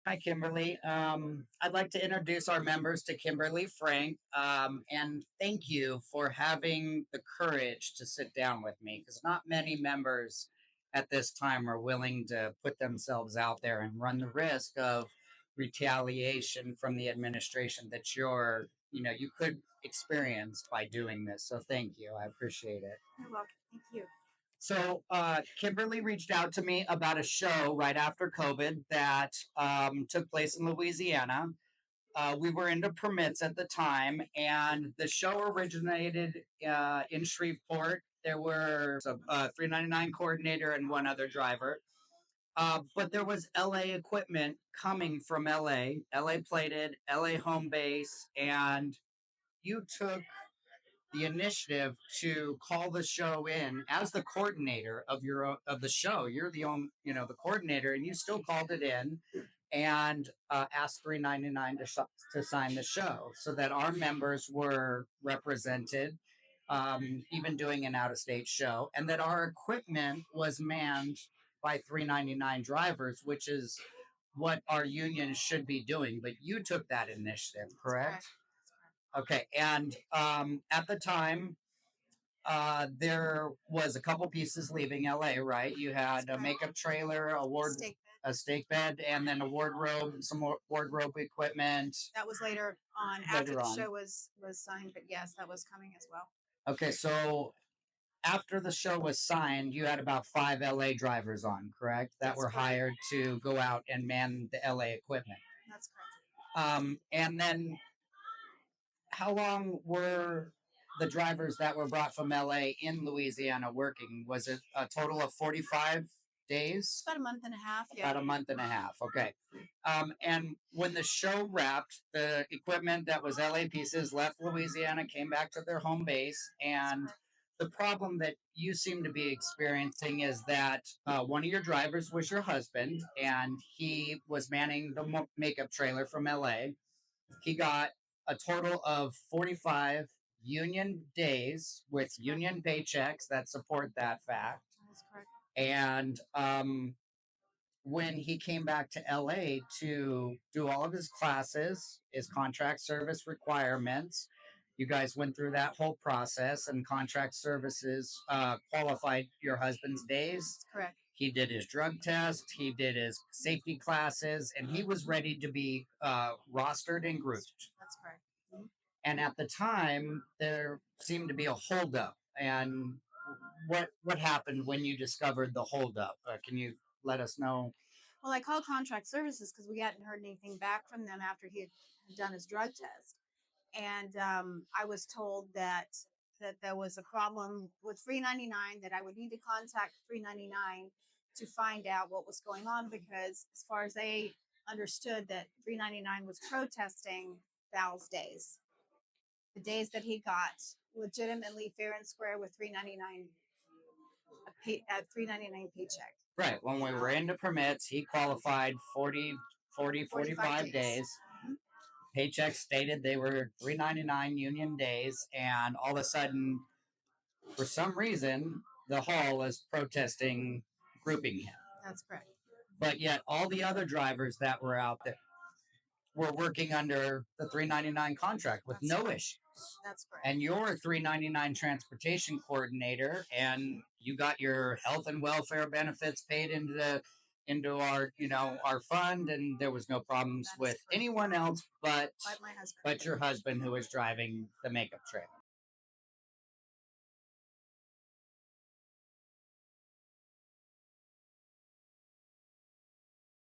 Hi, Kimberly. I'd like to introduce our members to Kimberly Frank, and thank you for having the courage to sit down with me because not many members at this time are willing to put themselves out there and run the risk of retaliation from the administration that you could experience by doing this. So thank you. I appreciate it. You're welcome. Thank you. So, Kimberly reached out to me about a show right after COVID that took place in Louisiana. We were into permits at the time, and the show originated in Shreveport. There were a 399 coordinator and one other driver. But there was LA equipment coming from LA plated, LA home base, and you took the initiative to call the show in as the coordinator of the show. You're the only, the coordinator, and you still called it in and asked 399 to sign the show so that our members were represented, even doing an out of state show, and that our equipment was manned by 399 drivers, which is what our union should be doing. But you took that initiative, correct? Okay, and at the time, there was a couple pieces leaving LA, right? You had a makeup trailer, a steak bed, and then a wardrobe, some more wardrobe equipment. That was later on after the show was signed, but yes, that was coming as well. Okay, so after the show was signed, you had about 5 LA drivers on, correct? That That's were correct. hired to go out and man the LA equipment. That's correct. And then how long were the drivers that were brought from LA in Louisiana working? Was it a total of 45 days? About a month and a half. Yeah. About a month and a half. Okay. And when the show wrapped, the equipment that was LA pieces left Louisiana, came back to their home base. And the problem that you seem to be experiencing is that one of your drivers was your husband, and he was manning the makeup trailer from LA. He got a total of 45 union days with union paychecks that support that fact. That's correct. And when he came back to LA to do all of his classes, his contract service requirements, you guys went through that whole process, and contract services qualified your husband's days. That's correct. He did his drug test, he did his safety classes, and he was ready to be rostered and grouped. That's correct. Mm-hmm. And at the time, there seemed to be a holdup. And what happened when you discovered the holdup? Can you let us know? Well, I called contract services because we hadn't heard anything back from them after he had done his drug test, and I was told that there was a problem with 399, that I would need to contact 399 to find out what was going on, because as far as they understood, that 399 was protesting Val's days, the days that he got legitimately fair and square with 399 a 399 paycheck. Right. When we were into permits, he qualified 45 days. Mhm. Paychecks stated they were 399 union days, and all of a sudden, for some reason, the hall is protesting grouping him. That's correct. But yet, all the other drivers that were out there were working under the 399 contract with no issues. That's correct. And you're a 399 transportation coordinator, and you got your health and welfare benefits paid into our fund, and there was no problems with anyone else but my husband. your husband, who was driving the makeup trailer.